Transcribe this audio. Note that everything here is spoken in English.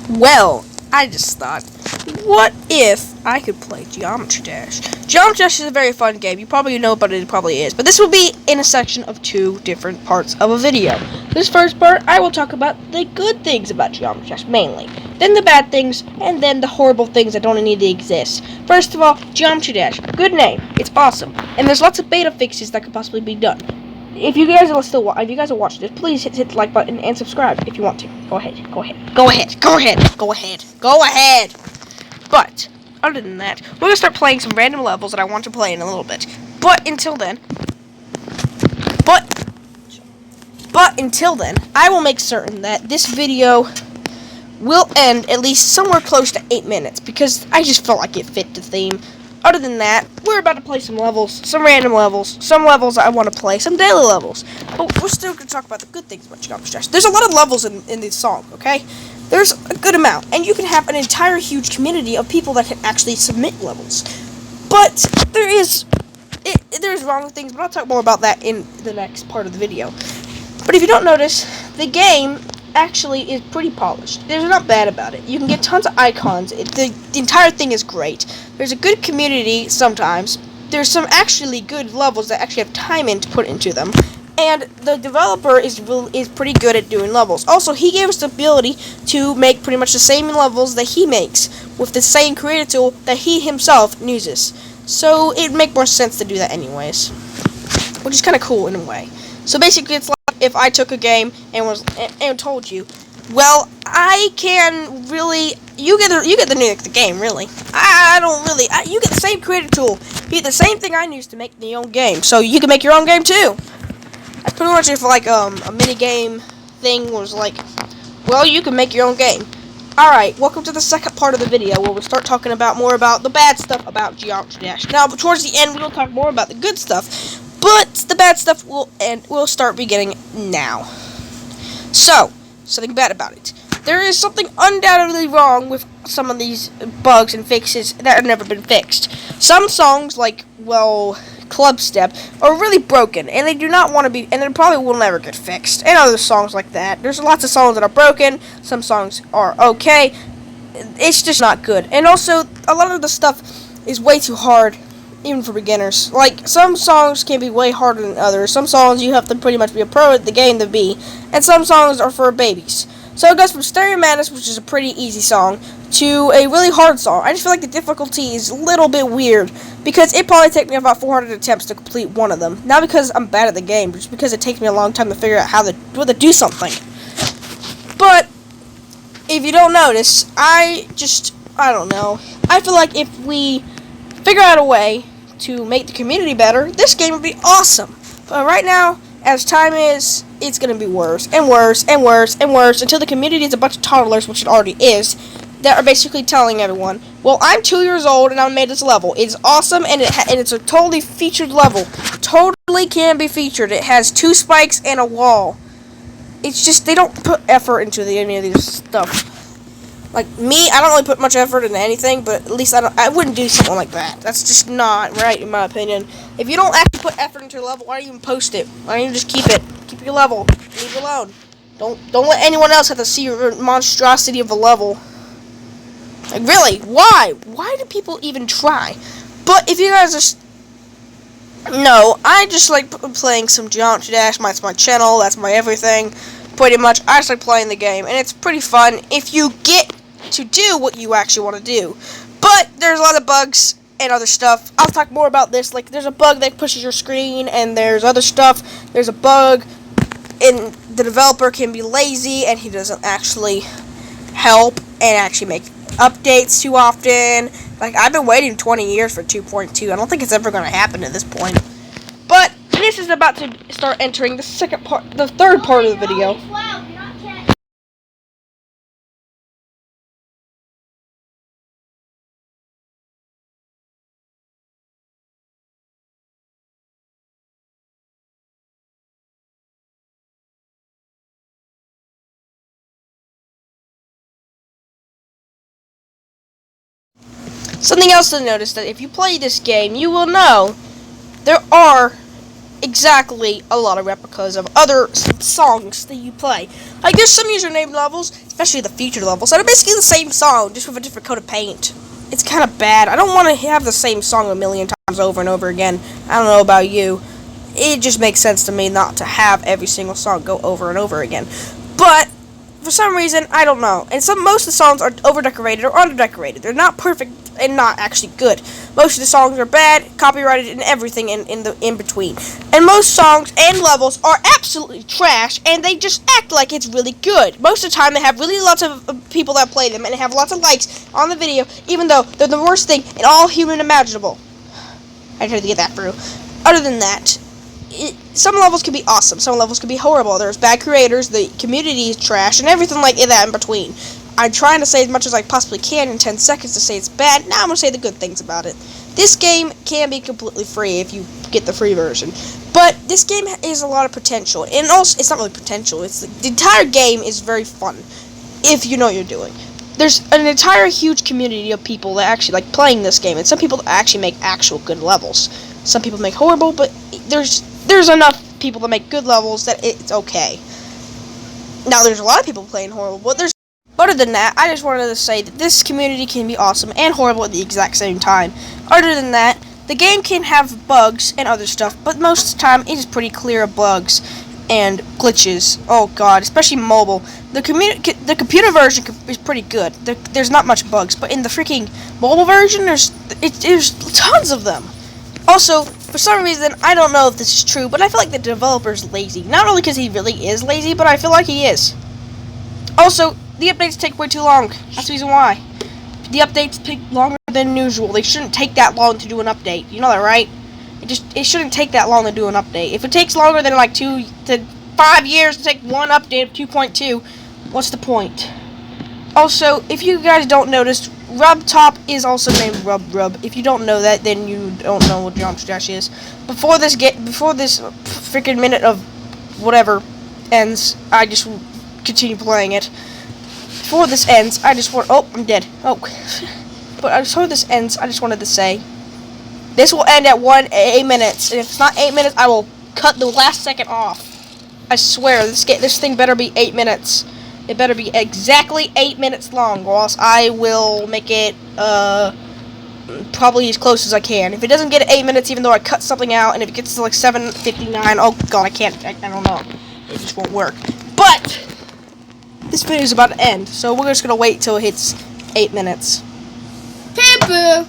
Well, I just thought, what if I could play Geometry Dash? Geometry Dash is a very fun game. You probably know about it, it probably is. But this will be in a section of two different parts of a video. This first part, I will talk about the good things about Geometry Dash, mainly. Then the bad things, and then the horrible things that don't need to exist. First of all, Geometry Dash. Good name. It's awesome. And there's lots of beta fixes that could possibly be done. If you guys are watching this, please hit the like button and subscribe if you want to. Go ahead. But other than that, we're gonna start playing some random levels that I want to play in a little bit. But until then, I will make certain that this video will end at least somewhere close to 8 minutes because I just felt like it fit the theme. Other than that, we're about to play some levels, some random levels, some levels I want to play, some daily levels. But we're still going to talk about the good things about Geometry Dash. There's a lot of levels in this song, okay? There's a good amount, and you can have an entire huge community of people that can actually submit levels. But there's wrong things, but I'll talk more about that in the next part of the video. But if you don't notice, the game actually is pretty polished. There's not bad about it. You can get tons of icons. The entire thing is great. There's a good community sometimes. There's some actually good levels that actually have time in to put into them. And the developer is pretty good at doing levels. Also, he gave us the ability to make pretty much the same levels that he makes with the same creator tool that he himself uses. So it'd make more sense to do that anyways, which is kind of cool in a way. So basically, it's like if I took a game and told you, well, I can really, you get the game really. You get the same creator tool. You get the same thing I used to make the own game, so you can make your own game too. That's pretty much if like a mini game thing was like, well, you can make your own game. Alright, welcome to the second part of the video where we'll start talking about more about the bad stuff about Geometry Dash. Now, towards the end, we'll talk more about the good stuff, but the bad stuff will start beginning now. So, something bad about it. There is something undoubtedly wrong with some of these bugs and fixes that have never been fixed. Some songs, like, well, Club Step, are really broken, and they do not want to be, and they probably will never get fixed. And other songs like that. There's lots of songs that are broken. Some songs are okay. It's just not good. And also, a lot of the stuff is way too hard, even for beginners. Like, some songs can be way harder than others. Some songs you have to pretty much be a pro at the game to be, and some songs are for babies. So it goes from Stereo Madness, which is a pretty easy song, to a really hard song. I just feel like the difficulty is a little bit weird, because it probably takes me about 400 attempts to complete one of them. Not because I'm bad at the game, but just because it takes me a long time to figure out how to do something. But if you don't notice, I don't know. I feel like if we figure out a way to make the community better, this game would be awesome. But right now, as time is, it's going to be worse and worse and worse and worse until the community is a bunch of toddlers, which it already is, that are basically telling everyone, well, I'm 2 years old and I made this level. It's awesome and it's a totally featured level. Totally can be featured. It has 2 spikes and a wall. It's just they don't put effort into any of this stuff. Like me, I don't really put much effort into anything, but at least I wouldn't do something like that. That's just not right, in my opinion. If you don't actually put effort into your level, why don't you even post it? Why don't you just keep it? Keep your level. Leave it alone. Don't let anyone else have to see your monstrosity of a level. Like, really? Why? Why do people even try? But if you guys just no, I just like playing some Geometry Dash. That's my channel. That's my everything. Pretty much, I just like playing the game, and it's pretty fun if you get to do what you actually want to do. But there's a lot of bugs and other stuff. I'll talk more about this. Like, there's a bug that pushes your screen, and there's other stuff. There's a bug, and the developer can be lazy, and he doesn't actually help and actually make updates too often. Like, I've been waiting 20 years for 2.2. I don't think it's ever going to happen at this point. But this is about to start entering the third part of the video. Something else to notice, that if you play this game, you will know there are exactly a lot of replicas of other songs that you play. Like, there's some username levels, especially the featured levels, that are basically the same song, just with a different coat of paint. It's kind of bad. I don't want to have the same song a million times over and over again. I don't know about you. It just makes sense to me not to have every single song go over and over again. But for some reason, I don't know. And most of the songs are over-decorated or under-decorated. They're not perfect and not actually good. Most of the songs are bad, copyrighted, and everything in between. And most songs and levels are absolutely trash, and they just act like it's really good. Most of the time, they have really lots of people that play them, and they have lots of likes on the video, even though they're the worst thing in all human imaginable. I tried to get that through. Other than that, some levels can be awesome, some levels can be horrible. There's bad creators, the community is trash, and everything like that in between. I'm trying to say as much as I possibly can in 10 seconds to say it's bad. Now I'm going to say the good things about it. This game can be completely free if you get the free version. But this game has a lot of potential. And also, it's not really potential. The entire game is very fun if you know what you're doing. There's an entire huge community of people that actually like playing this game. And some people that actually make actual good levels. Some people make horrible, but there's enough people that make good levels that it's okay. Now, there's a lot of people playing horrible, but other than that, I just wanted to say that this community can be awesome and horrible at the exact same time. Other than that, the game can have bugs and other stuff, but most of the time it is pretty clear of bugs and glitches. Oh god, especially mobile. The computer version is pretty good. There's not much bugs, but in the freaking mobile version, there's tons of them. Also, for some reason, I don't know if this is true, but I feel like the developer's lazy. Not only because he really is lazy, but I feel like he is. Also, the updates take way too long. That's the reason why. The updates take longer than usual. They shouldn't take that long to do an update. You know that, right? It shouldn't take that long to do an update. If it takes longer than like 2 to 5 years to take one update of 2.2, what's the point? Also, if you guys don't notice, RubTop is also named Rub. If you don't know that, then you don't know what Geometry Dash is. Before this freaking minute of whatever ends, I just will continue playing it. Before this ends, I just want. Oh, I'm dead. Oh, but before this ends, I just wanted to say this will end at 8 minutes, and if it's not 8 minutes, I will cut the last second off. I swear, this thing better be 8 minutes. It better be exactly 8 minutes long, or else I will make it probably as close as I can. If it doesn't get 8 minutes, even though I cut something out, and if it gets to like 7:59, oh god, I can't. I don't know. It just won't work. But this video is about to end, so we're just gonna wait till it hits 8 minutes. Hey, boo!